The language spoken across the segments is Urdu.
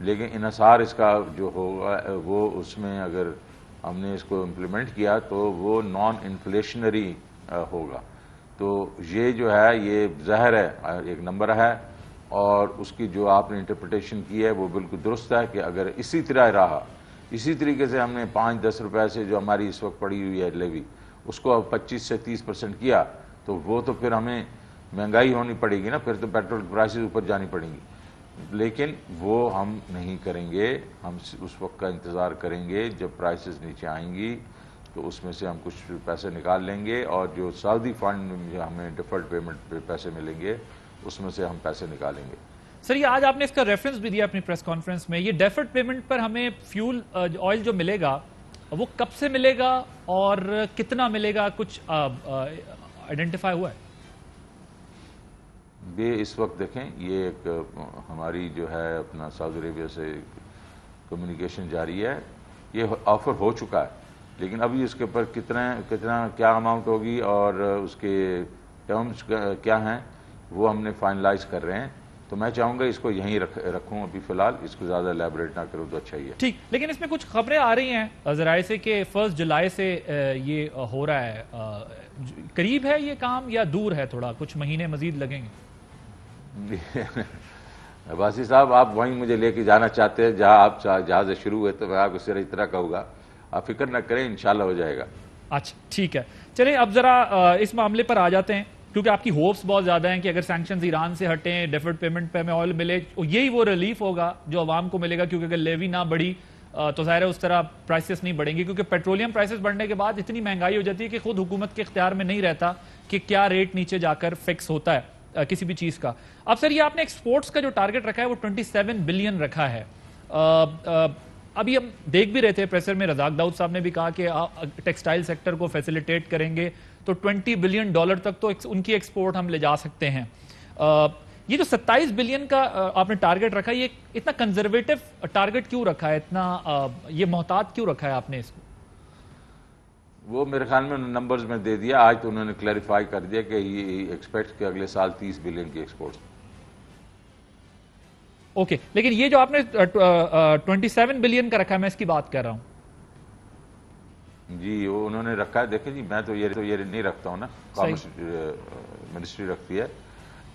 لیکن انحصار اس کا جو ہوگا وہ اس میں اگر ہم نے اس کو امپلیمنٹ کیا تو وہ نان انفلیشنری ہوگا. تو یہ جو ہے یہ زہر ہے, ایک نمبر ہے, اور اس کی جو آپ نے انٹرپریٹیشن کی ہے وہ بالکل درست ہے کہ اگر اسی طرح رہا, اسی طریقے سے ہم نے 5-10 روپے سے جو ہماری اس وقت پڑی ہوئی ہے لیوی اس کو اب 25 سے 30% کیا تو وہ تو پھر ہمیں مہنگائی ہونی پڑے گی نا, پھر تو پیٹرول کی پرائسز اوپر جانی پڑیں گی. لیکن وہ ہم نہیں کریں گے, ہم اس وقت کا انتظار کریں گے جب پرائسز نیچے آئیں گی تو اس میں سے ہم کچھ پیسے نکال لیں گے, اور جو سعودی فنڈ میں ہمیں ڈیفرڈ پیمنٹ پہ پیسے ملیں گے اس میں سے ہم پیسے نکالیں گے. سر یہ آج آپ نے اس کا ریفرنس بھی دیا اپنی پریس کانفرنس میں, یہ ڈیفرڈ پیمنٹ پر ہمیں فیول آئل جو ملے گا وہ کب سے ملے گا اور کتنا ملے گا, کچھ آئیڈینٹیفائی ہوا ہے؟ یہ اس وقت دیکھیں یہ ایک ہماری جو ہے اپنا سعودی عربیہ سے کمیونیکیشن جاری ہے, یہ آفر ہو چکا ہے, لیکن ابھی اس کے اوپر کتنا کیا اماؤنٹ ہوگی اور اس کے ٹرمز کیا ہیں وہ ہم نے فائنلائز کر رہے ہیں. تو میں چاہوں گا اس کو یہیں رکھوں ابھی فی الحال, اس کو زیادہ ایلیبریٹ نہ کروں تو اچھا ہی ہے. ٹھیک, لیکن اس میں کچھ خبریں آ رہی ہیں ذرائع سے کہ 1 جولائی سے یہ ہو رہا ہے, قریب ہے یہ کام یا دور ہے, تھوڑا کچھ مہینے مزید لگیں گے؟ عباسی صاحب آپ وہیں مجھے لے کے جانا چاہتے ہیں جہاں آپ جہاں سے شروع ہوئے, تو میں آپ کو صرف اس طرح کہوں گا آپ فکر نہ کریں, انشاءاللہ ہو جائے گا. اچھا ٹھیک ہے, چلیں اب ذرا اس معاملے پر آ جاتے ہیں, کیونکہ آپ کی ہوپس بہت زیادہ ہیں کہ اگر سینکشنز ایران سے ہٹیں, ڈیفرڈ پیمنٹ پہ ہمیں آئل ملے, یہی وہ ریلیف ہوگا جو عوام کو ملے گا, کیونکہ اگر لیوی نہ بڑھی تو ظاہر ہے اس طرح پرائسز نہیں بڑھیں گے, کیونکہ پیٹرولیم پرائسز بڑھنے کے بعد اتنی مہنگائی ہو جاتی ہے کہ خود حکومت کے اختیار میں نہیں رہتا کہ کیا ریٹ نیچے جا کر فکس ہوتا ہے کسی بھی چیز کا. اب سر یہ آپ نے ایکسپورٹس کا جو ٹارگٹ رکھا ہے وہ 27 بلین رکھا ہے. ابھی ہم دیکھ بھی رہے تھے پریسر میں, رزاق داؤد صاحب نے بھی کہا کہ ٹیکسٹائل سیکٹر کو فیسیلیٹیٹ کریں گے تو $20 بلین تک تو ان کی ایکسپورٹ ہم لے جا سکتے ہیں. یہ جو 27 بلین کا آپ نے ٹارگٹ رکھا ہے, یہ اتنا کنزرویٹو ٹارگٹ کیوں رکھا ہے, اتنا یہ محتاط کیوں رکھا ہے آپ نے اس کو؟ وہ میرے خیال میں نمبرز میں دے دیا, آج تو انہوں نے کلیریفائی کر دیا کہ یہ ایکسپیکٹ کہ اگلے سال 30 بلین کی ایکسپورٹ. اوکے, لیکن یہ جو آپ نے 27 بلین کا رکھا ہے, میں اس کی بات کر رہا ہوں. جی وہ انہوں نے رکھا ہے, دیکھیں جی میں تو یہ نہیں رکھتا ہوں نا, کامرس منسٹری رکھتی ہے,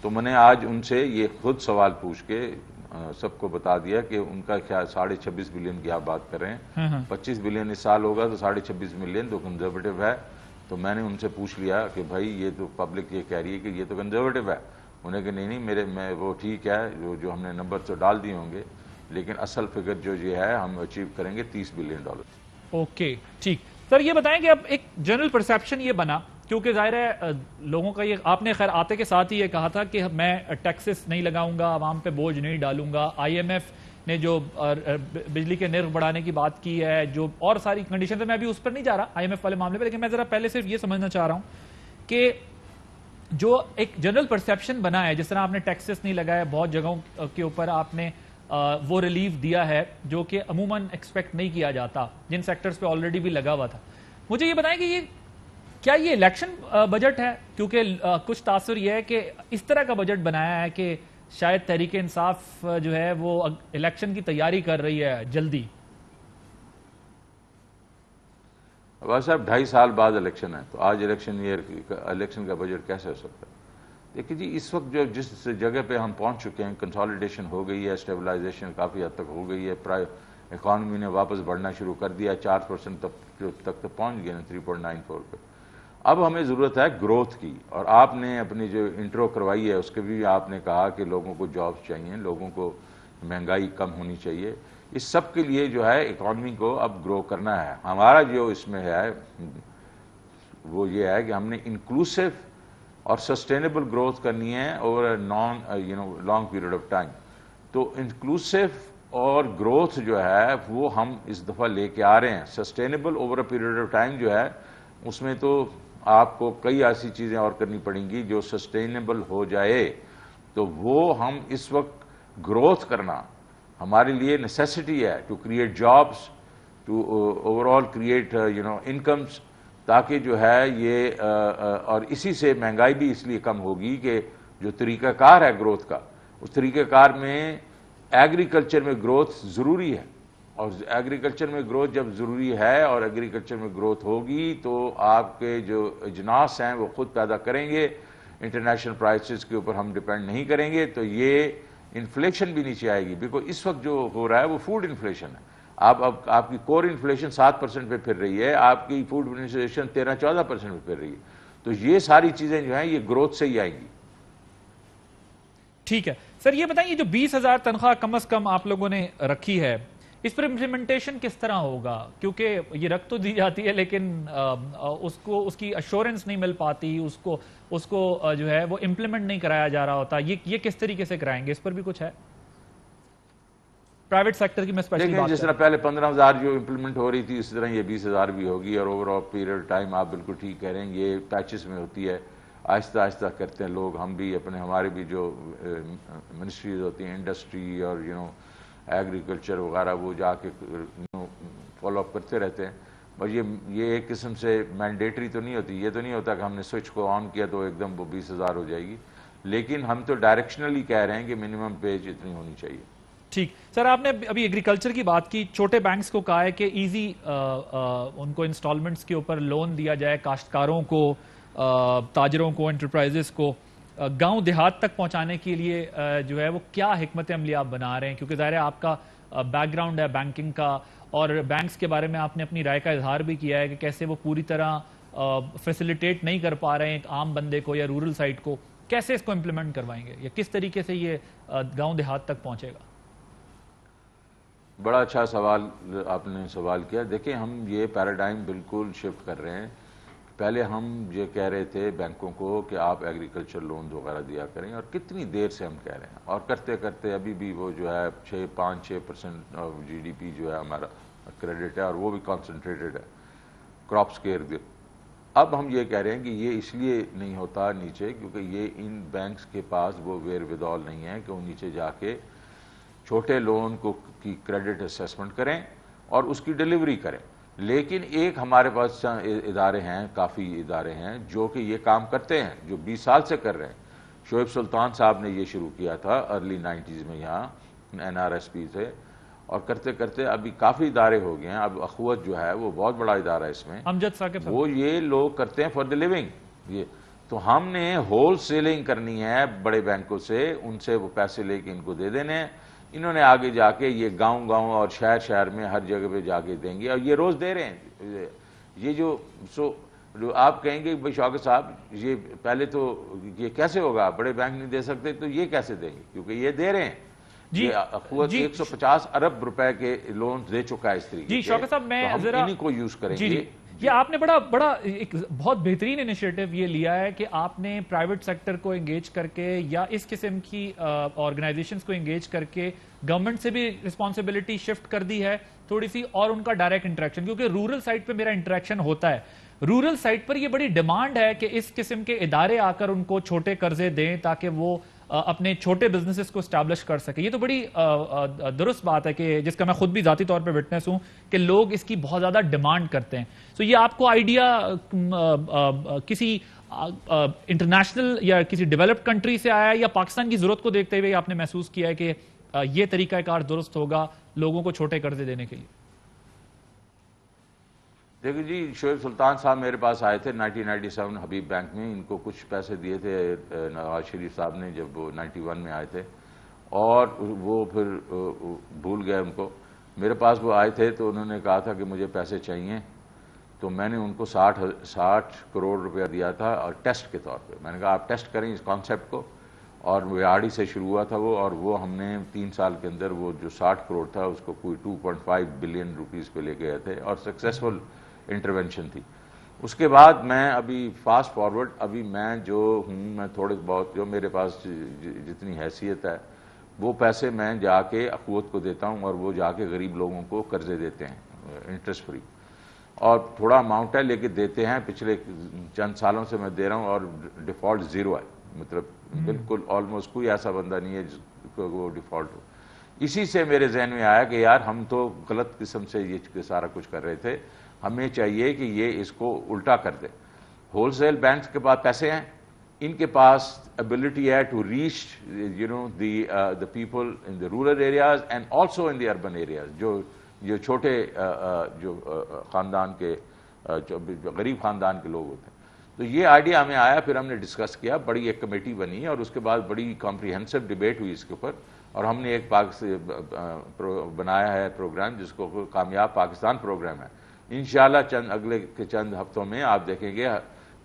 تو میں نے آج ان سے یہ خود سوال پوچھ کے سب کو بتا دیا کہ ان کا خیال 26.5 بلین کی آپ بات کر رہے ہیں, 25 بلین اس سال ہوگا تو 26.5 بلین تو کنزرویٹو ہے. تو میں نے ان سے پوچھ لیا کہ بھائی یہ تو پبلک یہ کہہ رہی ہے کہ یہ تو کنزرویٹو ہے, انہیں کہ نہیں میں وہ ٹھیک ہے جو ہم نے نمبر تو ڈال دیے ہوں گے, لیکن اصل فگر جو یہ ہے ہم اچیو کریں گے $30 بلین. اوکے ٹھیک. سر یہ بتائیں کہ اب ایک جنرل پرسیپشن یہ بنا, کیونکہ ظاہر ہے لوگوں کا یہ, آپ نے خیر آتے کے ساتھ ہی یہ کہا تھا کہ میں ٹیکسز نہیں لگاؤں گا, عوام پہ بوجھ نہیں ڈالوں گا, IMF نے جو بجلی کے نرخ بڑھانے کی بات کی ہے, جو اور ساری کنڈیشن, میں ابھی اس پر نہیں جا رہا IMF والے معاملے پہ, لیکن میں ذرا پہلے صرف یہ سمجھنا چاہ رہا ہوں کہ جو ایک جنرل پرسیپشن بنا ہے, جس طرح آپ نے ٹیکسز نہیں لگائے, بہت جگہوں کے اوپر آپ نے وہ ریلیف دیا ہے جو کہ عموماً ایکسپیکٹ نہیں کیا جاتا جن سیکٹرز پہ آلریڈی بھی لگا ہوا تھا. مجھے یہ بتائیں کہ کیا یہ الیکشن بجٹ ہے؟ کیونکہ کچھ تاثر یہ ہے کہ اس طرح کا بجٹ بنایا ہے کہ شاید تحریک انصاف جو ہے وہ الیکشن کی تیاری کر رہی ہے جلدی. عباس صاحب 2.5 سال بعد الیکشن ہے, تو آج الیکشن کا بجٹ کیسے ہو سکتا ہے؟ دیکھیے جی اس وقت جو جس جگہ پہ ہم پہنچ چکے ہیں, کنسالیڈیشن ہو گئی ہے, اسٹیبلائزیشن کافی حد تک ہو گئی ہے, اکانومی نے واپس بڑھنا شروع کر دیا, 4% تک تو پہنچ گئے 3.94 پہ. اب ہمیں ضرورت ہے گروتھ کی, اور آپ نے اپنی جو انٹرو کروائی ہے اس کے بھی آپ نے کہا کہ لوگوں کو جابس چاہیے, لوگوں کو مہنگائی کم ہونی چاہیے. اس سب کے لیے جو ہے اکانومی کو اب گرو کرنا ہے. ہمارا جو اس میں ہے وہ یہ ہے کہ ہم نے انکلوسیو اور سسٹینیبل گروتھ کرنی ہے over long period of time. تو انکلوسیو اور گروتھ جو ہے وہ ہم اس دفعہ لے کے آ رہے ہیں. Sustainable over a period of time جو ہے اس میں تو آپ کو کئی ایسی چیزیں اور کرنی پڑیں گی جو سسٹینیبل ہو جائے, تو وہ ہم اس وقت گروتھ کرنا ہمارے لیے نیسیسٹی ہے, to create jobs, to overall create incomes, تاکہ جو ہے یہ اور اسی سے مہنگائی بھی اس لیے کم ہوگی کہ جو طریقہ کار ہے گروتھ کا, اس طریقہ کار میں ایگریکلچر میں گروتھ ضروری ہے، اور ایگریکلچر میں گروتھ جب ضروری ہے اور ایگریکلچر میں گروتھ ہوگی تو آپ کے جو اجناس ہیں وہ خود پیدا کریں گے، انٹرنیشنل پرائسز کے اوپر ہم ڈیپینڈ نہیں کریں گے، تو یہ انفلیشن بھی نیچے آئے گی۔ بیکاز اس وقت جو ہو رہا ہے وہ فوڈ انفلیشن ہے، آپ کی کور انفلیشن 7% پہ پھر رہی ہے، آپ کی فوڈ انفلیشن 13-14% پہ پھر رہی ہے، تو یہ ساری چیزیں جو ہیں یہ گروتھ سے ہی آئیں گی۔ ٹھیک ہے سر، یہ بتائیں یہ جو 20,000 تنخواہ کم از کم آپ لوگوں نے رکھی ہے، اس پر امپلیمنٹیشن کس طرح ہوگا؟ کیونکہ یہ رکھ تو دی جاتی ہے لیکن اس کی ایشورنس نہیں مل پاتی، اس کو جو ہے وہ امپلیمنٹ نہیں کرایا جا رہا ہوتا، یہ کس طریقے سے کرائیں گے؟ اس پر بھی کچھ ہے پرائیویٹ سیکٹر کی میں اسپیشلی بات جس طرح پہلے 15,000 جو امپلیمنٹ ہو رہی تھی اسی طرح یہ 20,000 بھی ہوگی، اور اوور آل پیریڈ ٹائم آپ بالکل ٹھیک کہہ رہے ہیں، یہ پیچز میں ہوتی ہے، آہستہ آہستہ کرتے ہیں لوگ، ہم بھی ہمارے بھی جو منسٹریز ہوتی ہیں انڈسٹری اور ایگریکلچر وغیرہ وہ جا کے فالو اپ کرتے رہتے ہیں، اور یہ ایک قسم سے مینڈیٹری تو نہیں ہوتی، یہ تو نہیں ہوتا کہ ہم نے سوئچ کو آن کیا تو ایک دم وہ 20,000 ہو جائے گی، لیکن ہم تو ڈائریکشنلی کہہ رہے ہیں کہ منیمم پیج اتنی ہونی چاہیے۔ ٹھیک سر، آپ نے ابھی ایگریکلچر کی بات کی، چھوٹے بینکس کو کہا ہے کہ ایزی ان کو انسٹالمنٹس کے اوپر لون دیا جائے، کاشتکاروں کو، تاجروں کو، انٹرپرائزز کو گاؤں دیہات تک پہنچانے کے لیے جو ہے وہ کیا حکمت عملی آپ بنا رہے ہیں؟ کیونکہ ظاہر ہے آپ کا بیک گراؤنڈ ہے بینکنگ کا، اور بینکس کے بارے میں آپ نے اپنی رائے کا اظہار بھی کیا ہے کہ کیسے وہ پوری طرح فیسیلیٹیٹ نہیں کر پا رہے ہیں ایک عام بندے کو یا رورل سائٹ کو، کیسے اس کو امپلیمنٹ کروائیں گے یا کس طریقے سے یہ گاؤں دیہات تک پہنچے گا؟ بڑا اچھا سوال آپ نے سوال کیا۔ دیکھیں ہم یہ پیراڈائم بالکل شفٹ کر رہے ہیں، پہلے ہم یہ کہہ رہے تھے بینکوں کو کہ آپ ایگریکلچر لونز وغیرہ دیا کریں، اور کتنی دیر سے ہم کہہ رہے ہیں، اور کرتے کرتے ابھی بھی وہ جو ہے 5-6% آف GDP جو ہے ہمارا کریڈٹ ہے، اور وہ بھی کانسنٹریٹڈ ہے کراپس کے ارد گرد۔ اب ہم یہ کہہ رہے ہیں کہ یہ اس لیے نہیں ہوتا نیچے کیونکہ یہ ان بینکس کے پاس وہ ویئر ودال نہیں ہے کہ وہ نیچے جا کے چھوٹے لون کو کی کریڈٹ اسیسمنٹ کریں اور اس کی ڈیلیوری کریں، لیکن ایک ہمارے پاس ادارے ہیں، کافی ادارے ہیں جو کہ یہ کام کرتے ہیں، جو 20 سال سے کر رہے ہیں۔ شعیب سلطان صاحب نے یہ شروع کیا تھا ارلی 90s میں یہاں NRSP سے، اور کرتے کرتے ابھی کافی ادارے ہو گئے ہیں۔ اب اخوت جو ہے وہ بہت بڑا ادارہ ہے اس میں، امجد ثاقب صاحب، وہ یہ لوگ کرتے ہیں فار دی لیونگ۔ یہ تو ہم نے ہول سیلنگ کرنی ہے بڑے بینکوں سے، ان سے وہ پیسے لے کے ان کو دے دینے ہیں، انہوں نے آگے جا کے یہ گاؤں گاؤں اور شہر شہر میں ہر جگہ پہ جا کے دیں گے، اور یہ روز دے رہے ہیں۔ یہ جو آپ کہیں گے بھائی شوکت صاحب یہ پہلے تو یہ کیسے ہوگا، بڑے بینک نہیں دے سکتے، تو یہ کیسے دیں گے؟ کیونکہ یہ دے رہے ہیں۔ یہ اخوت 150 ارب روپے کے لون دے چکا ہے اس طریقے سے۔ جی شوکت صاحب، میں ذرا انہیں کو یوز کریں گے۔ یہ آپ نے بڑا ایک بہت بہترین انیشیٹو یہ لیا ہے کہ آپ نے پرائیویٹ سیکٹر کو انگیج کر کے یا اس قسم کی آرگنائزیشنز کو انگیج کر کے گورنمنٹ سے بھی رسپانسبلٹی شفٹ کر دی ہے تھوڑی سی، اور ان کا ڈائریکٹ انٹریکشن، کیونکہ رورل سائٹ پہ میرا انٹریکشن ہوتا ہے، رورل سائٹ پر یہ بڑی ڈیمانڈ ہے کہ اس قسم کے ادارے آ کر ان کو چھوٹے قرضے دیں تاکہ وہ اپنے چھوٹے بزنسز کو اسٹیبلش کر سکے۔ یہ تو بڑی درست بات ہے کہ جس کا میں خود بھی ذاتی طور پہ وٹنس ہوں کہ لوگ اس کی بہت زیادہ ڈیمانڈ کرتے ہیں۔ سو یہ آپ کو آئیڈیا کسی انٹرنیشنل یا کسی ڈیولپڈ کنٹری سے آیا ہے یا پاکستان کی ضرورت کو دیکھتے ہوئے آپ نے محسوس کیا ہے کہ یہ طریقہ کار درست ہوگا لوگوں کو چھوٹے قرضے دینے کے لیے؟ دیکھیں جی، شعیب سلطان صاحب میرے پاس آئے تھے 1997 حبیب بینک میں، ان کو کچھ پیسے دیے تھے نواز شریف صاحب نے جب وہ 91 میں آئے تھے، اور وہ پھر بھول گئے ان کو۔ میرے پاس وہ آئے تھے تو انہوں نے کہا تھا کہ مجھے پیسے چاہیے، تو میں نے ان کو 60 کروڑ روپیہ دیا تھا، اور ٹیسٹ کے طور پہ میں نے کہا آپ ٹیسٹ کریں اس کانسیپٹ کو، اور ویاڑی سے شروع ہوا تھا وہ، اور وہ ہم نے 3 سال کے اندر وہ جو 60 کروڑ تھا اس کو کوئی 2.5 بلین روپیز پہ لے گئے تھے، اور سکسیسفل انٹرونشن تھی۔ اس کے بعد میں ابھی فاسٹ فارورڈ، ابھی میں جو ہوں، میں تھوڑے بہت جو میرے پاس جتنی حیثیت ہے وہ پیسے میں جا کے اخوت کو دیتا ہوں، اور وہ جا کے غریب لوگوں کو قرضے دیتے ہیں انٹرسٹ فری، اور تھوڑا اماؤنٹ ہے لیکن دیتے ہیں، پچھلے چند سالوں سے میں دے رہا ہوں، اور ڈیفالٹ زیرو ہے، مطلب بالکل آلموسٹ کوئی ایسا بندہ نہیں ہے جس کو وہ ڈیفالٹ ہو۔ اسی سے میرے ذہن میں آیا کہ یار ہم تو غلط قسم سے یہ سارا کچھ کر رہے تھے، ہمیں چاہیے کہ یہ اس کو الٹا کر دے۔ ہول سیل بینکس کے پاس پیسے ہیں، ان کے پاس ابلٹی ہے to reach the people in the rural areas and also in the urban areas, جو چھوٹے جو خاندان کے غریب خاندان کے لوگ ہوتے ہیں. تو یہ آئیڈیا ہمیں آیا, پھر ہم نے ڈسکس کیا, بڑی ایک کمیٹی بنی اور اس کے بعد بڑی کمپریہنسو ڈیبیٹ ہوئی اس کے اوپر, اور ہم نے ایک بنایا ہے پروگرام جس کو کامیاب پاکستان پروگرام ہے. انشاءاللہ اگلے کے چند ہفتوں میں آپ دیکھیں گے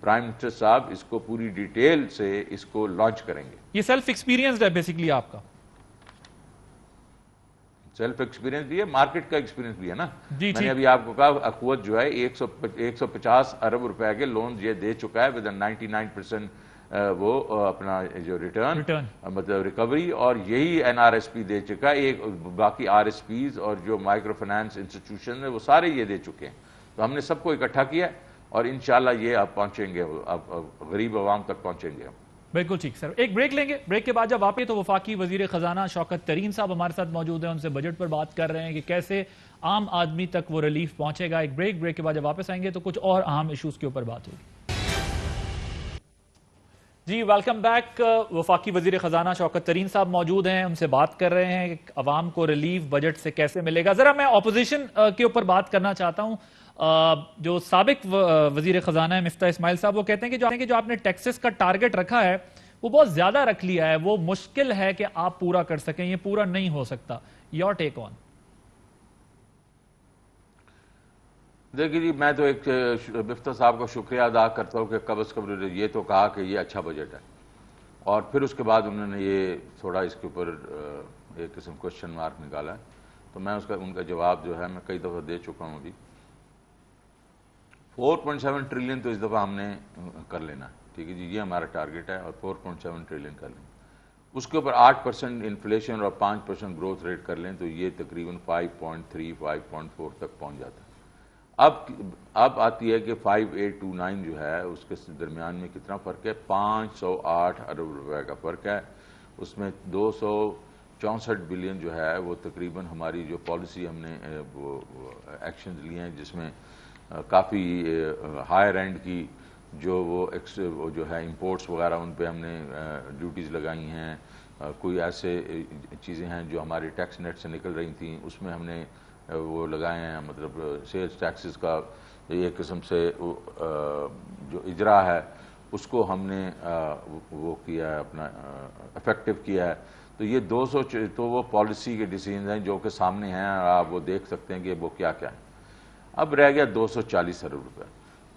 پرائم منسٹر صاحب اس کو پوری ڈیٹیل سے اس کو لانچ کریں گے. یہ سیلف ایکسپیرینسڈ ہے بیسیکلی آپ کا؟ سیلف ایکسپیرینس بھی ہے, مارکیٹ کا ایکسپیرینس بھی ہے نا. جی میں نے ابھی آپ کو کہا اخوت جو ہے 150 ارب روپے کے لون یہ دے چکا ہے ود 99% وہ اپنا جو ریٹرن مطلب ریکوری, اور یہی NRSP دے چکا ہے. ایک باقی RSPs اور جو مائکرو فائنانس انسٹیٹیوشن ہے وہ سارے یہ دے چکے ہیں. تو ہم نے سب کو اکٹھا کیا اور انشاءاللہ یہ آپ پہنچیں گے, آپ غریب عوام تک پہنچیں گے. بالکل ٹھیک سر, ایک بریک لیں گے. بریک کے بعد جب واپس تو وفاقی وزیر خزانہ شوکت ترین صاحب ہمارے ساتھ موجود ہیں, ان سے بجٹ پر بات کر رہے ہیں کہ کیسے عام آدمی تک وہ ریلیف پہنچے گا. ایک بریک کے بعد جب واپس آئیں گے تو کچھ اور اہم ایشوز کے اوپر بات ہوگی. جی ویلکم بیک. وفاقی وزیر خزانہ شوکت ترین صاحب موجود ہیں, ان سے بات کر رہے ہیں کہ عوام کو ریلیف بجٹ سے کیسے ملے گا. ذرا میں اپوزیشن کے اوپر بات کرنا چاہتا ہوں. جو سابق وزیر خزانہ ہے مفتاح اسماعیل صاحب, وہ کہتے ہیں کہ جو آپ نے ٹیکسز کا ٹارگٹ رکھا ہے وہ بہت زیادہ رکھ لیا ہے, وہ مشکل ہے کہ آپ پورا کر سکیں, یہ پورا نہیں ہو سکتا. یور ٹیک آن. دیکھیے جی, میں تو ایک مفتاح صاحب کا شکریہ ادا کرتا ہوں کہ کم از کم یہ تو کہا کہ یہ اچھا بجٹ ہے, اور پھر اس کے بعد انہوں نے یہ تھوڑا اس کے اوپر ایک قسم کوشچن مارک نکالا ہے. تو میں ان کا جواب جو ہے میں کئی دفعہ دے چکا ہوں. ابھی 4.7 ٹریلین تو اس دفعہ ہم نے کر لینا ہے, ٹھیک ہے جی, یہ ہمارا ٹارگٹ ہے, اور 4.7 ٹریلین کر لیں. اس کے اوپر 8% انفلیشن اور 5% گروتھ ریٹ کر لیں تو یہ تقریباً 5.3 5.4 تک پہنچ جاتا ہے. اب آتی ہے کہ 5829 جو ہے اس کے درمیان میں کتنا فرق ہے, 508 ارب روپے کا فرق ہے. اس میں 264 بلین جو ہے وہ تقریباً ہماری جو پالیسی ہم نے وہ ایکشنز لیے ہیں, جس میں کافی ہائر اینڈ کی جو جو ہے امپورٹس وغیرہ ان پہ ہم نے ڈیوٹیز لگائی ہیں. کوئی ایسے چیزیں ہیں جو ہمارے ٹیکس نیٹ سے نکل رہی تھیں, اس میں ہم نے وہ لگائے ہیں. مطلب سیلز ٹیکسز کا ایک قسم سے جو اجرا ہے اس کو ہم نے وہ کیا ہے, اپنا افیکٹو کیا ہے. تو یہ 200 تو وہ پالیسی کے ڈیسیژنز ہیں جو کہ سامنے ہیں, آپ وہ دیکھ سکتے ہیں کہ وہ کیا کیا ہیں. اب رہ گیا 240 ارب روپے.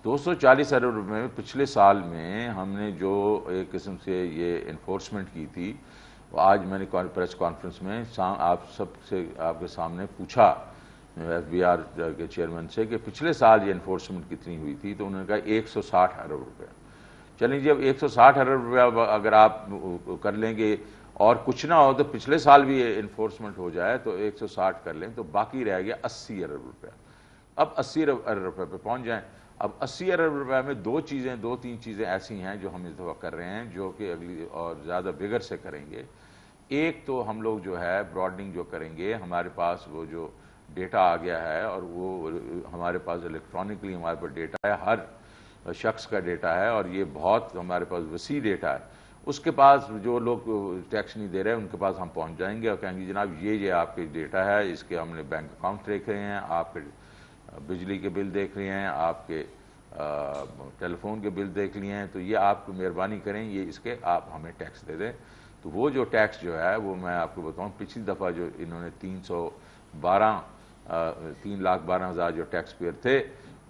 240 ارب روپے میں پچھلے سال میں ہم نے جو ایک قسم سے یہ انفورسمنٹ کی تھی, آج میں نے پریس کانفرنس میں آپ سب سے آپ کے سامنے پوچھا FBR کے چیئرمین سے کہ پچھلے سال یہ انفورسمنٹ کتنی ہوئی تھی, تو انہوں نے کہا 160 ارب روپے. چلیں جی, اب 160 ارب روپے اگر آپ کر لیں گے اور کچھ نہ ہو تو پچھلے سال بھی انفورسمنٹ ہو جائے تو 160 کر لیں, تو باقی رہ گیا 80 ارب روپے. اب 80 ارب روپے پہ پہنچ جائیں. اب 80 ارب روپے میں دو تین چیزیں ایسی ہیں جو ہم اس دفعہ کر رہے ہیں, جو کہ اگلی اور زیادہ بگر سے کریں گے. ایک تو ہم لوگ جو ہے براڈنگ جو کریں گے, ہمارے پاس وہ جو ڈیٹا آ گیا ہے, اور وہ ہمارے پاس الیکٹرانکلی ہمارے پاس ڈیٹا ہے, ہر شخص کا ڈیٹا ہے, اور یہ بہت ہمارے پاس وسیع ڈیٹا ہے. اس کے پاس جو لوگ ٹیکس نہیں دے رہے ان کے پاس ہم پہنچ جائیں گے اور کہیں گے جناب یہ آپ کے ڈیٹا ہے, اس کے ہم نے بینک اکاؤنٹ دیکھ رہے ہیں, آپ کے بجلی کے بل دیکھ رہے ہیں, آپ کے ٹیلی فون کے بل دیکھ لیے ہیں, تو یہ آپ کو مہربانی کریں یہ اس کے آپ ہمیں ٹیکس دے دیں. تو وہ جو ٹیکس جو ہے وہ میں آپ کو بتاؤں, پچھلی دفعہ جو انہوں نے 3,12,000 جو ٹیکس پیئر تھے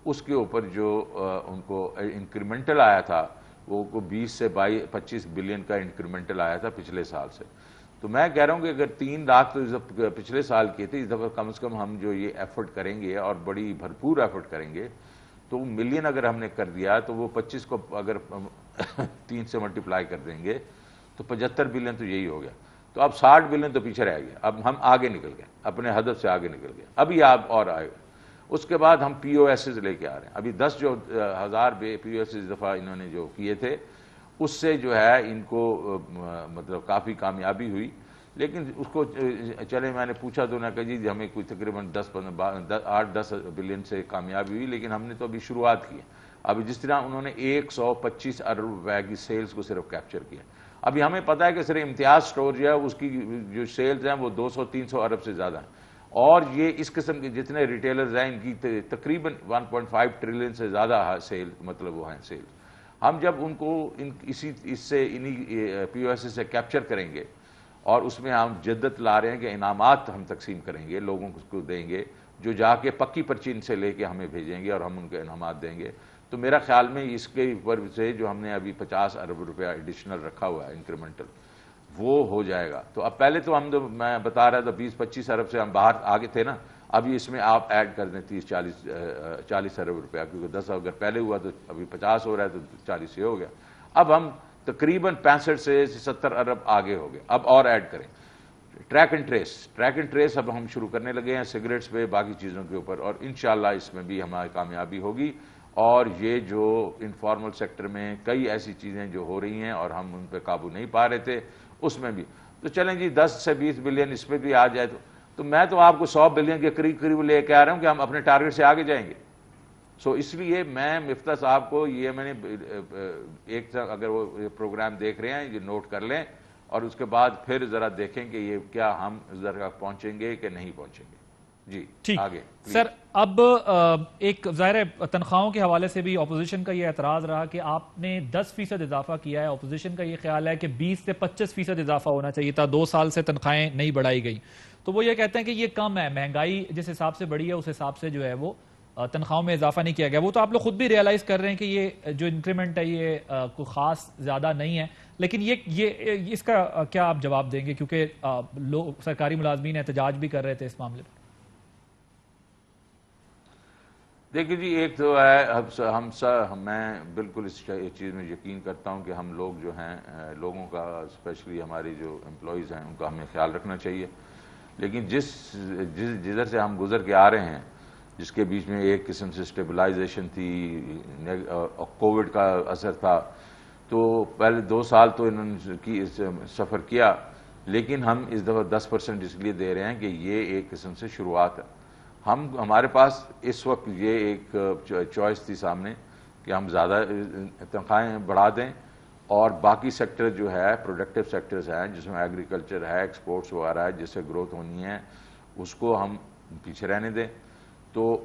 اس کے اوپر جو ان کو انکریمنٹل آیا تھا وہ 20 سے 25 بلین کا انکریمنٹل آیا تھا پچھلے سال سے. تو میں کہہ رہا ہوں کہ اگر 3 لاکھ تو پچھلے سال کیے تھے, اس دفعہ کم از کم ہم جو یہ ایفرٹ کریں گے اور بڑی بھرپور ایفرٹ کریں گے, تو ملین اگر ہم نے کر دیا تو وہ 25 کو اگر 3 سے ملٹیپلائی کر دیں گے تو 75 بلین تو یہی ہو گیا. تو اب 60 بلین تو پیچھے رہ گیا, اب ہم آگے نکل گئے, اپنے ہدف سے آگے نکل گئے. ابھی آپ اور آئے گا. اس کے بعد ہم POSs لے کے آ رہے ہیں. ابھی 10,000 POSs اس دفعہ انہوں نے جو کیے تھے اس سے جو ہے ان کو مطلب کافی کامیابی ہوئی. لیکن اس کو چلے میں نے پوچھا تو انہوں نے کہا جی ہمیں کوئی تقریباً 8-10 بلین سے کامیابی ہوئی, لیکن ہم نے تو ابھی شروعات کی ہے. اب جس طرح انہوں نے 125 ارب روپے کی سیلز کو صرف کیپچر کیا. ابھی ہمیں پتا ہے کہ صرف امتیاز سٹور جو ہے اس کی جو سیلز ہیں وہ 200-300 ارب سے زیادہ ہیں, اور یہ اس قسم کے جتنے ریٹیلرز ہیں ان کی تقریباً 1.5 ٹریلین سے زیادہ سیل, مطلب وہ ہیں سیل. ہم جب ان کو اس سے انہی پی او ایس سے کیپچر کریں گے اور اس میں ہم جدت لا رہے ہیں کہ انعامات ہم تقسیم کریں گے, لوگوں کو دیں گے جو جا کے پکی پرچی ان سے لے کے ہمیں بھیجیں گے اور ہم ان کے انعامات دیں گے, تو میرا خیال میں اس کے اوپر سے جو ہم نے ابھی 50 ارب روپیہ ایڈیشنل رکھا ہوا ہے انکریمنٹل, وہ ہو جائے گا. تو اب پہلے تو ہم میں بتا رہا تھا 20-25 ارب سے ہم باہر آگے تھے نا, ابھی اس میں آپ ایڈ کر دیں 30-40 ارب روپیہ, کیونکہ 10 اگر پہلے ہوا تو ابھی 50 ہو رہا ہے تو 40 سے ہو گیا. اب ہم تقریباً 65 سے 70 ارب آگے ہو گئے. اب اور ایڈ کریں ٹریک اینڈ ٹریس اب ہم شروع کرنے لگے ہیں سگریٹس پہ, باقی چیزوں کے اوپر, اور انشاءاللہ اس میں بھی ہماری کامیابی ہوگی. اور یہ جو انفارمل سیکٹر میں کئی ایسی چیزیں جو ہو رہی ہیں اور ہم ان پہ قابو نہیں پا رہے تھے اس میں بھی, تو چلیں جی 10 سے 20 بلین اس پہ بھی آ جائے تو میں تو آپ کو 100 بلین کے قریب لے کے آ رہا ہوں کہ ہم اپنے ٹارگٹ سے آگے جائیں گے. اس لیے میں مفتاح صاحب کو یہ میں نے ایک اگر وہ پروگرام دیکھ رہے ہیں یہ نوٹ کر لیں, اور اس کے بعد پھر ذرا دیکھیں کہ یہ کیا ہم ذرا پہنچیں گے کہ نہیں پہنچیں گے. جی ٹھیک آگے سر. اب ایک ظاہر تنخواہوں کے حوالے سے بھی اپوزیشن کا یہ اعتراض رہا کہ آپ نے 10% اضافہ کیا ہے. اپوزیشن کا یہ خیال ہے کہ 20 سے 25% اضافہ ہونا چاہیے تھا, 2 سال سے تنخواہیں نہیں بڑھائی گئی. تو وہ یہ کہتے ہیں کہ یہ کم ہے, مہنگائی جس حساب سے بڑھی ہے اس حساب سے جو ہے وہ تنخواہوں میں اضافہ نہیں کیا گیا. وہ تو آپ لوگ خود بھی ریئلائز کر رہے ہیں کہ یہ جو انکریمنٹ ہے یہ کوئی خاص زیادہ نہیں ہے, لیکن یہ اس کا کیا آپ جواب دیں گے, کیونکہ لوگ سرکاری ملازمین احتجاج بھی کر رہے تھے اس معاملے میں. دیکھیے جی, ایک تو ہے میں بالکل اس چیز میں یقین کرتا ہوں کہ ہم لوگ جو ہیں لوگوں کا اسپیشلی ہماری جو امپلائیز ہیں ان کا ہمیں خیال رکھنا چاہیے. لیکن جدھر سے ہم گزر کے آ رہے ہیں, جس کے بیچ میں ایک قسم سے اسٹیبلائزیشن تھی, کووڈ کا اثر تھا, تو پہلے 2 سال تو انہوں نے سفر کیا, لیکن ہم اس دفعہ 10% اس لیے دے رہے ہیں کہ یہ ایک قسم سے شروعات ہے. ہمارے پاس اس وقت یہ ایک چوائس تھی سامنے کہ ہم زیادہ تنخواہیں بڑھا دیں اور باقی سیکٹر جو ہے پروڈکٹیو سیکٹرز ہیں جس میں ایگریکلچر ہے, ایکسپورٹس وغیرہ ہے, جس سے گروتھ ہونی ہے, اس کو ہم پیچھے رہنے دیں. تو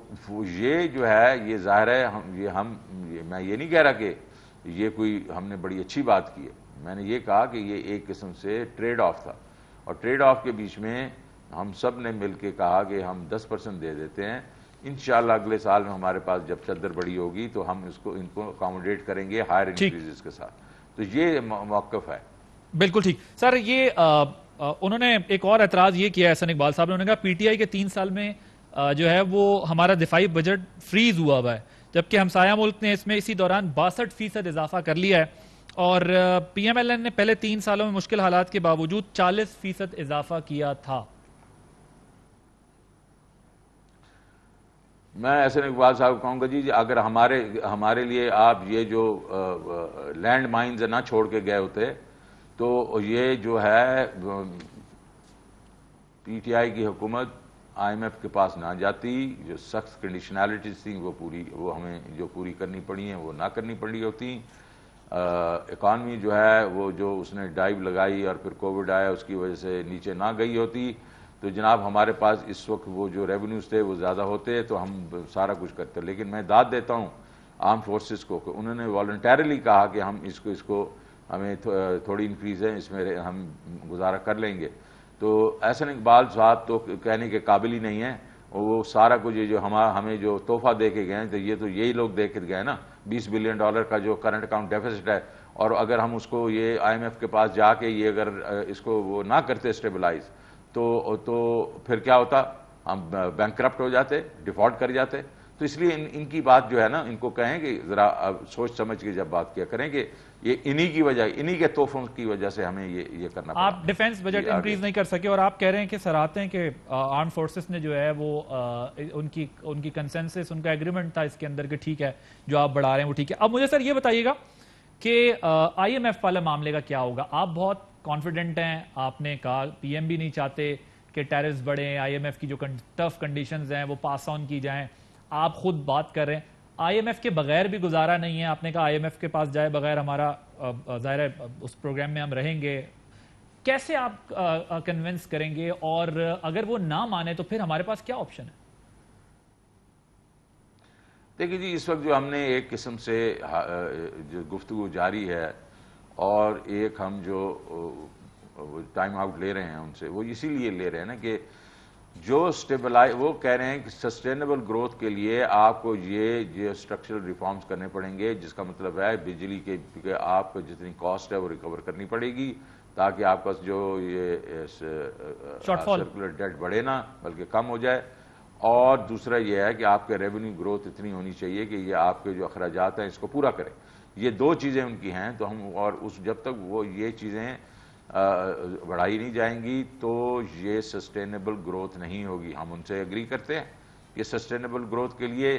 یہ جو ہے یہ ظاہر ہے میں یہ نہیں کہہ رہا کہ یہ کوئی ہم نے بڑی اچھی بات کی ہے, میں نے یہ کہا کہ یہ ایک قسم سے ٹریڈ آف تھا, اور ٹریڈ آف کے بیچ میں ہم سب نے مل کے کہا کہ ہم 10% دے دیتے ہیں. انشاءاللہ اگلے سال میں ہمارے پاس جب چادر بڑی ہوگی تو ہم ان کو اکاموڈیٹ کریں گے ہائر انکریزز کے ساتھ. تو یہ موقف ہے. بالکل ٹھیک سر. یہ انہوں نے ایک اور اعتراض یہ کیا ہے حسن اقبال صاحب نے, انہوں نے کہا پی ٹی آئی کے 3 سال میں جو ہے وہ ہمارا دفاعی بجٹ فریز ہوا ہے, جبکہ ہمسایہ ملک نے اس میں اسی دوران 62% اضافہ کر لیا ہے, اور پی ایم ایل این نے پہلے 3 سالوں میں مشکل حالات کے باوجود 40% اضافہ کیا تھا. میں حسن اقبال صاحب کہوں گا جی اگر ہمارے لیے آپ یہ جو لینڈ مائنز نہ چھوڑ کے گئے ہوتے تو یہ جو ہے پی ٹی آئی کی حکومت آئی ایم ایف کے پاس نہ جاتی. جو سخت کنڈیشنالٹیز تھیں وہ ہمیں جو پوری کرنی پڑی ہیں وہ نہ کرنی پڑی ہوتی. اکانومی جو ہے وہ جو اس نے ڈائیو لگائی اور پھر کووڈ آیا اس کی وجہ سے نیچے نہ گئی ہوتی, تو جناب ہمارے پاس اس وقت وہ جو ریونیوز تھے وہ زیادہ ہوتے تو ہم سارا کچھ کرتے. لیکن میں داد دیتا ہوں آرم فورسز کو کہ انہوں نے والنٹیرلی کہا کہ ہم اس کو ہمیں تھوڑی انکریز ہے, اس میں ہم گزارا کر لیں گے. تو احسن اقبال صاحب تو کہنے کے قابل ہی نہیں ہیں, وہ سارا کچھ جو ہمیں جو تحفہ دے کے گئے تو یہ تو یہی لوگ دے کے گئے نا. $20 بلین کا جو کرنٹ اکاؤنٹ ڈیفیسٹ ہے, اور اگر ہم اس کو یہ آئی ایم ایف کے پاس جا کے یہ اگر اس کو وہ نہ کرتے اسٹیبلائز تو پھر کیا ہوتا, ہم بینکرپٹ ہو جاتے, ڈیفالٹ کر جاتے. تو اس لیے ان کی بات جو ہے نا, ان کو کہیں کہ ذرا سوچ سمجھ کے جب بات کیا کریں کہ یہ انہی کے تحفوں کی وجہ سے ہمیں یہ کرنا پڑا. آپ ڈیفنس بجٹ انکریز نہیں کر سکے, اور آپ کہہ رہے ہیں کہ سراہتے ہیں کہ آرم فورسز نے جو ہے وہ ان کی کنسنسس, ان کا ایگریمنٹ تھا اس کے اندر کہ ٹھیک ہے جو آپ بڑھا رہے ہیں وہ ٹھیک ہے. اب مجھے سر یہ بتائیے گا کہ آئی ایم ایف والے معاملے کا کیا ہوگا. آپ بہت کانفیڈنٹ ہیں, آپ نے کہا پی ایم بھی نہیں چاہتے کہ ٹیرفز بڑھیں, آئی ایم ایف کی جو ٹف کنڈیشنز ہیں وہ پاس آن کی جائیں, آپ خود بات کر رہے ہیں. آئی ایم ایف کے بغیر بھی گزارا نہیں ہے. آپ نے کہا آئی ایم ایف کے پاس جائے بغیر ہمارا ظاہر ہے اس پروگرام میں ہم رہیں گے. کیسے آپ کنونس کریں گے, اور اگر وہ نہ مانے تو پھر ہمارے پاس کیا آپشن ہے؟ دیکھیے جی, اس وقت جو ہم نے ایک قسم سے جو گفتگو جاری ہے اور ایک ہم جو ٹائم آؤٹ لے رہے ہیں ان سے, وہ اسی لیے لے رہے ہیں نا کہ جو وہ کہہ رہے ہیں کہ سسٹینیبل گروتھ کے لیے آپ کو یہ اسٹرکچرل ریفارمز کرنے پڑیں گے, جس کا مطلب ہے بجلی کے آپ کو جتنی کاسٹ ہے وہ ریکور کرنی پڑے گی تاکہ آپ کا جو یہ سرکولر ڈیٹ بڑھے نہ بلکہ کم ہو جائے. اور دوسرا یہ ہے کہ آپ کے ریونیو گروتھ اتنی ہونی چاہیے کہ یہ آپ کے جو اخراجات ہیں اس کو پورا کریں. یہ دو چیزیں ان کی ہیں. تو ہم اور جب تک وہ یہ چیزیں بڑھائی نہیں جائیں گی تو یہ سسٹینیبل گروتھ نہیں ہوگی. ہم ان سے ایگری کرتے ہیں کہ سسٹینیبل گروتھ کے لیے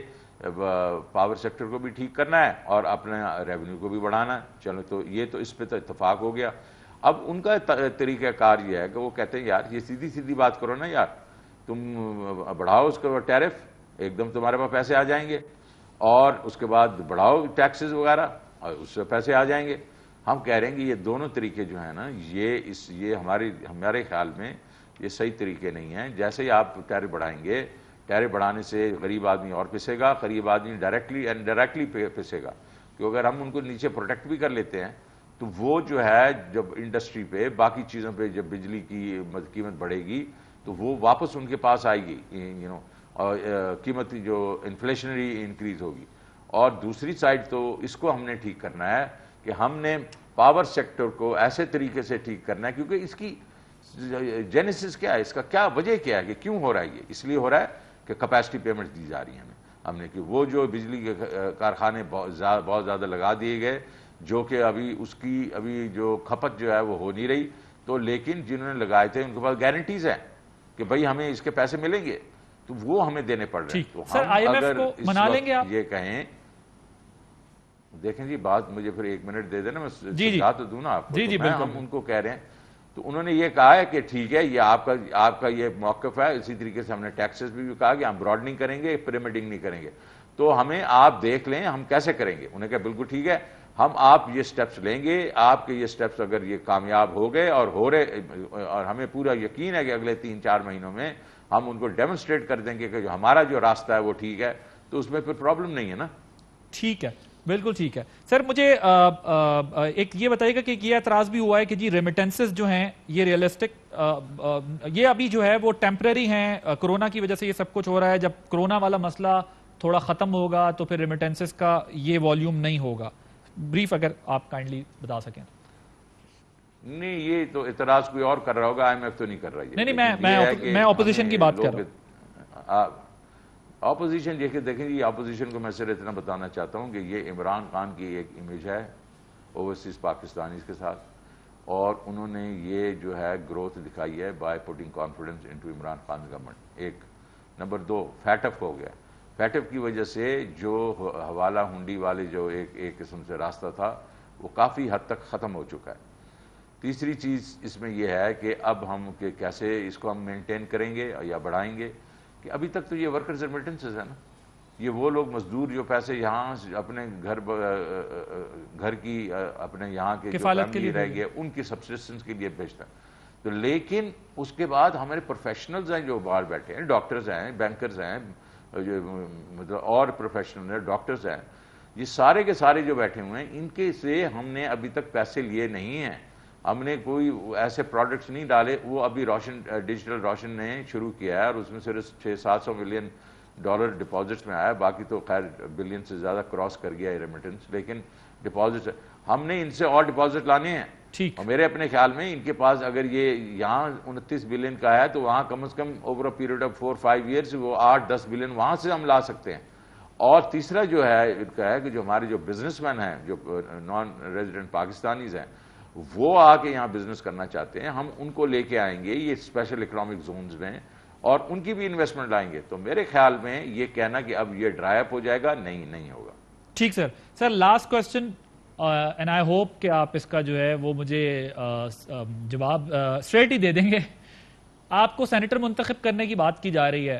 پاور سیکٹر کو بھی ٹھیک کرنا ہے اور اپنے ریونیو کو بھی بڑھانا ہے. چلو تو یہ تو اس پہ تو اتفاق ہو گیا. اب ان کا طریقہ کار یہ ہے کہ وہ کہتے ہیں یار یہ سیدھی بات کرو نا یار, تم بڑھاؤ اس کا ٹیرف, ایک دم تمہارے پاس پیسے آ جائیں گے, اور اس کے بعد بڑھاؤ ٹیکسز وغیرہ اور اس سے پیسے آ جائیں گے. ہم کہہ رہے ہیں کہ یہ دونوں طریقے جو ہیں نا یہ ہمارے خیال میں یہ صحیح طریقے نہیں ہیں. جیسے ہی آپ ٹیرف بڑھائیں گے, ٹیرف بڑھانے سے غریب آدمی اور پسے گا, غریب آدمی ڈائریکٹلی اینڈ ڈائریکٹلی پسے گا. کیونکہ اگر ہم ان کو نیچے پروٹیکٹ بھی کر لیتے ہیں تو وہ جو ہے جب انڈسٹری پہ باقی چیزوں پہ جب بجلی کی قیمت بڑھے گی تو وہ واپس ان کے پاس آئے گی, اور قیمت جو انفلیشنری انکریز ہوگی. اور دوسری سائڈ تو اس کو ہم نے ٹھیک کرنا ہے کہ ہم نے پاور سیکٹر کو ایسے طریقے سے ٹھیک کرنا ہے, کیونکہ اس کی جینیسس کیا ہے, اس کا کیا وجہ کیا ہے کہ کیوں ہو رہا ہے. یہ اس لیے ہو رہا ہے کہ کیپیسٹی پیمنٹ دی جا رہی ہیں ہم نے کہ وہ جو بجلی کے کارخانے بہت زیادہ لگا دیے گئے جو کہ ابھی جو کھپت جو ہے وہ ہو نہیں رہی. تو لیکن جنہوں نے لگائے تھے ان کے پاس گارنٹیز ہیں کہ بھئی ہمیں اس کے پیسے ملیں گے, تو وہ ہمیں دینے پڑ رہے ہیں. تو ہم اگر اس وقت یہ کہیں, دیکھیں جی بات مجھے پھر 1 منٹ دے دینا, میں سمجھا تو دوں نا آپ کو. ہم ان کو کہہ رہے ہیں, تو انہوں نے یہ کہا ہے کہ ٹھیک ہے یہ آپ کا یہ موقف ہے. اسی طریقے سے ہم نے ٹیکسز بھی کہا کہ ہم براڈنگ کریں گے, پیرامڈنگ نہیں کریں گے. تو ہمیں آپ دیکھ لیں ہم کیسے کریں گے. انہیں کہا بالکل ٹھیک ہے, ہم آپ یہ سٹیپس لیں گے. آپ کے یہ سٹیپس اگر یہ کامیاب ہو گئے اور ہو رہے, اور ہمیں پورا یقین ہے کہ اگلے 3-4 مہینوں میں ہم ان کو ڈیمونسٹریٹ کر دیں گے کہ جو ہمارا جو راستہ ہے وہ ٹھیک ہے, تو اس میں پھر پرابلم نہیں ہے نا. ٹھیک ہے, بالکل ٹھیک ہے. سر مجھے ایک یہ بتائیے گا کہ یہ اعتراض بھی ہوا ہے کہ جی ریمیٹنسز جو ہیں یہ ریئلسٹک یہ ابھی جو ہے وہ ٹیمپریری ہیں, کرونا کی وجہ سے یہ سب کچھ ہو رہا ہے. جب کرونا والا مسئلہ تھوڑا ختم ہوگا تو پھر ریمیٹنسز کا یہ والیوم نہیں ہوگا. بریف اگر آپ کائنڈلی بتا سکیں. نہیں, یہ تو اعتراض کوئی اور کر رہا ہوگا, آئی ایم ایف تو نہیں کر رہا. نہیں, میں اپوزیشن کی بات کر رہا ہوں. اپوزیشن دیکھیں جی, اپوزیشن کو میں صرف اتنا بتانا چاہتا ہوں کہ یہ عمران خان کی ایک امیج ہے اوورسیز پاکستانیز کے ساتھ, اور انہوں نے یہ جو ہے گروتھ دکھائی ہے by putting confidence into Imran Khan government. ایک نمبر 2 فیٹف ہو گیا. فیٹف کی وجہ سے جو حوالہ ہنڈی والے جو ایک قسم سے راستہ تھا وہ کافی حد تک ختم ہو چکا ہے. تیسری چیز اس میں یہ ہے کہ اب ہم کہ کیسے اس کو ہم مینٹین کریں گے یا بڑھائیں گے, کہ ابھی تک تو یہ ورکرز ریمیٹنسز ہے نا, یہ وہ لوگ مزدور جو پیسے یہاں اپنے گھر کی اپنے یہاں کے جو فیملی رہ گئے ان کی سبسسٹنس کے لیے بھیجتا ہے. تو لیکن اس کے بعد ہمارے پروفیشنلز ہیں جو باہر بیٹھے ہیں, ڈاکٹرز ہیں, بینکرز ہیں, مطلب اور پروفیشنل ہیں, ڈاکٹرز ہیں, یہ سارے کے سارے جو بیٹھے ہوئے ہیں ان کے سے ہم نے ابھی تک پیسے لیے نہیں ہیں. ہم نے کوئی ایسے پروڈکٹس نہیں ڈالے. وہ ابھی ڈیجیٹل روشن نے شروع کیا ہے اور اس میں صرف $600-700 ملین ڈپازٹس میں آیا, باقی تو خیر بلین سے زیادہ کراس کر گیا ہے ریمیٹنس. لیکن ڈپازٹس ہم نے ان سے اور ڈپازٹ لانے ہیں. اور میرے اپنے خیال میں ان کے پاس اگر یہ یہاں 29 بلین کا ہے تو وہاں کم از کم over a period of 4-5 years وہ 8-10 بلین وہاں سے ہم لا سکتے ہیں. اور تیسرا جو ہے ان کا ہے کہ جو ہمارے جو بزنس مین ہیں جو نان ریزیڈنٹ پاکستانیز ہیں وہ آ کے یہاں بزنس کرنا چاہتے ہیں, ہم ان کو لے کے آئیں گے یہ اسپیشل اکنامک زونز میں اور ان کی بھی انویسٹمنٹ لائیں گے. تو میرے خیال میں یہ کہنا کہ اب یہ ڈرائی اپ ہو جائے گا, نہیں ہوگا. ٹھیک sir last question, and I hope کہ آپ اس کا جو ہے وہ مجھے جواب اسٹریٹ ہی دے دیں گے. آپ کو سینیٹر منتخب کرنے کی بات کی جا رہی ہے,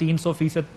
300%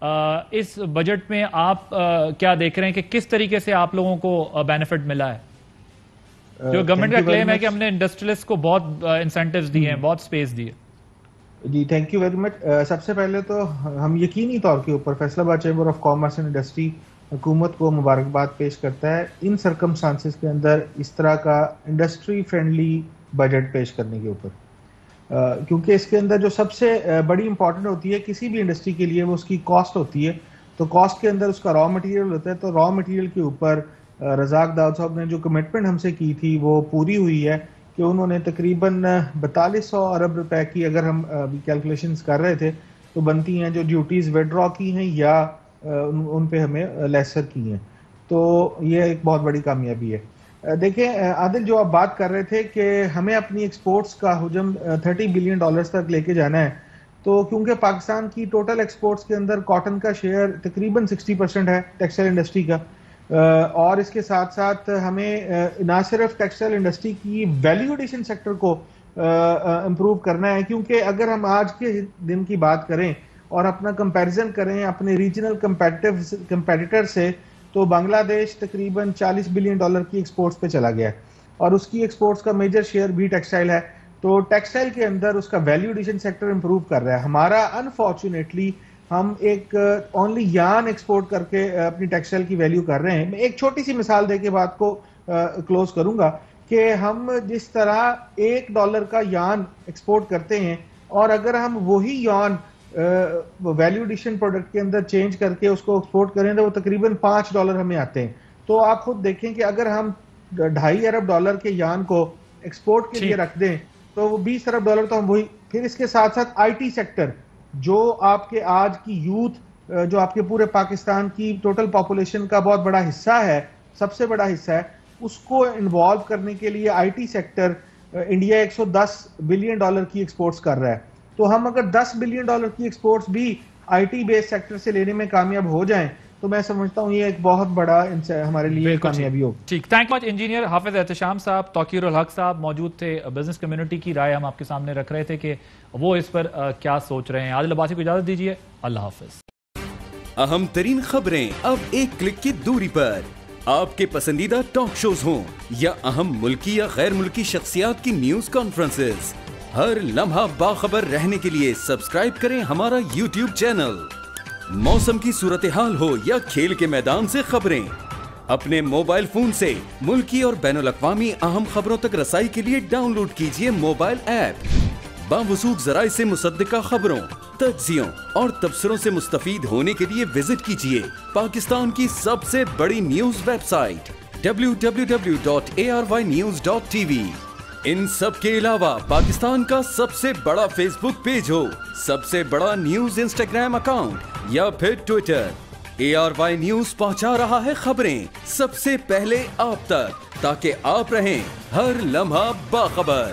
اس بجٹ میں آپ کیا دیکھ رہے ہیں کہ کس طریقے سے آپ لوگوں کو بینیفٹ ملا ہے؟ جو گورنمنٹ کا کلیم ہے کہ ہم نے انڈسٹریلسٹ کو بہت انسینٹیوز دیے ہیں، بہت سپیس دی ہے۔ جی تھینک یو ویری مچ۔ سب سے پہلے تو ہم یقینی طور کے اوپر فیصل آباد chamber of commerce and industry حکومت کو مبارکباد پیش کرتا ہے ان سرکمسٹانسز کے اندر اس طرح کا انڈسٹری فرینڈلی بجٹ پیش کرنے کے اوپر، کیونکہ اس کے اندر جو سب سے بڑی امپورٹنٹ ہوتی ہے کسی بھی انڈسٹری کے لیے وہ اس کی کاسٹ ہوتی ہے۔ تو کاسٹ کے اندر اس کا را مٹیریل ہوتا ہے، تو را مٹیریل کے اوپر رزاق داؤد صاحب نے جو کمٹمنٹ ہم سے کی تھی وہ پوری ہوئی ہے کہ انہوں نے تقریباً 4200 ارب روپے کی، اگر ہم کیلکولیشنز کر رہے تھے تو بنتی ہیں، جو ڈیوٹیز وڈرا کی ہیں یا ان پہ ہمیں لیسر کی ہیں، تو یہ ایک بہت بڑی کامیابی ہے۔ دیکھیں عادل، جو آپ بات کر رہے تھے کہ ہمیں اپنی ایکسپورٹس کا حجم $30 بلین تک لے کے جانا ہے، تو کیونکہ پاکستان کی ٹوٹل ایکسپورٹس کے اندر کاٹن کا شیئر تقریباً 60% ہے ٹیکسٹائل انڈسٹری کا، اور اس کے ساتھ ساتھ ہمیں نہ صرف ٹیکسٹائل انڈسٹری کی ویلیو ایڈیشن سیکٹر کو امپروو کرنا ہے، کیونکہ اگر ہم آج کے دن کی بات کریں اور اپنا کمپیریزن کریں اپنے ریجنل کمپیٹیٹر سے، تو بنگلہ دیش تقریباً $40 بلین کی ایکسپورٹس پہ چلا گیا ہے، اور اس کی ایکسپورٹس کا میجر شیئر بھی ٹیکسٹائل ہے۔ تو ٹیکسٹائل کے اندر اس کا ویلیو ایڈیشن سیکٹر امپروو کر رہا ہے۔ ہمارا انفارچونیٹلی ہم ایک اونلی یارن ایکسپورٹ کر کے اپنی ٹیکسٹائل کی ویلیو کر رہے ہیں۔ میں ایک چھوٹی سی مثال دے کے بات کو کلوز کروں گا کہ ہم جس طرح $1 کا یارن ایکسپورٹ کرتے ہیں، اور اگر ہم وہی یارن ویلیو ایڈیشن پروڈکٹ کے اندر چینج کر کے اس کو ایکسپورٹ کریں تو وہ تقریباً $5 ہمیں آتے ہیں۔ تو آپ خود دیکھیں کہ اگر ہم $2.5 ارب کے یارن کو ایکسپورٹ کے لیے رکھ دیں تو وہ $20 ارب تو ہم وہی۔ پھر اس کے ساتھ ساتھ آئی ٹی سیکٹر، جو آپ کے آج کی یوتھ، جو آپ کے پورے پاکستان کی ٹوٹل پاپولیشن کا بہت بڑا حصہ ہے، سب سے بڑا حصہ ہے، اس کو انوالو کرنے کے لیے I T sector India $110 billion کی ایکسپورٹس کر رہا ہے۔ تو ہم اگر $10 بلین کی ایکسپورٹس بھی آئی ٹی بیس سیکٹر سے لینے میں کامیاب ہو جائیں تو میں سمجھتا ہوں یہ ایک بہت بڑا ہمارے لیے کامیابی ہوگی۔ ٹھیک، تھینک مچ انجینئر حافظ احتشام صاحب۔ توقیر الحق صاحب موجود تھے، بزنس کمیونٹی کی رائے ہم آپ کے سامنے رکھ رہے تھے کہ وہ اس پر کیا سوچ رہے ہیں۔ عادل عباسی کو اجازت دیجیے، اللہ حافظ۔ اہم ترین خبریں اب ایک کلک کی دوری پر، آپ کے پسندیدہ ٹاک شوز ہوں یا اہم ملکی یا غیر ملکی شخصیات کی نیوز کانفرنسز، ہر لمحہ باخبر رہنے کے لیے سبسکرائب کریں ہمارا یوٹیوب چینل۔ موسم کی صورتحال ہو یا کھیل کے میدان سے خبریں، اپنے موبائل فون سے ملکی اور بین الاقوامی اہم خبروں تک رسائی کے لیے ڈاؤن لوڈ کیجیے موبائل ایپ۔ باوثوق ذرائع سے مصدقہ خبروں، تجزیوں اور تبصروں سے مستفید ہونے کے لیے وزٹ کیجیے پاکستان کی سب سے بڑی نیوز ویب سائٹ www.arYnews.tv۔ ان سب کے علاوہ پاکستان کا سب سے بڑا فیس بک پیج ہو، سب سے بڑا نیوز انسٹاگرام اکاؤنٹ یا پھر ٹویٹر، ARY نیوز پہنچا رہا ہے خبریں سب سے پہلے آپ تک، تاکہ آپ رہیں ہر لمحہ باخبر۔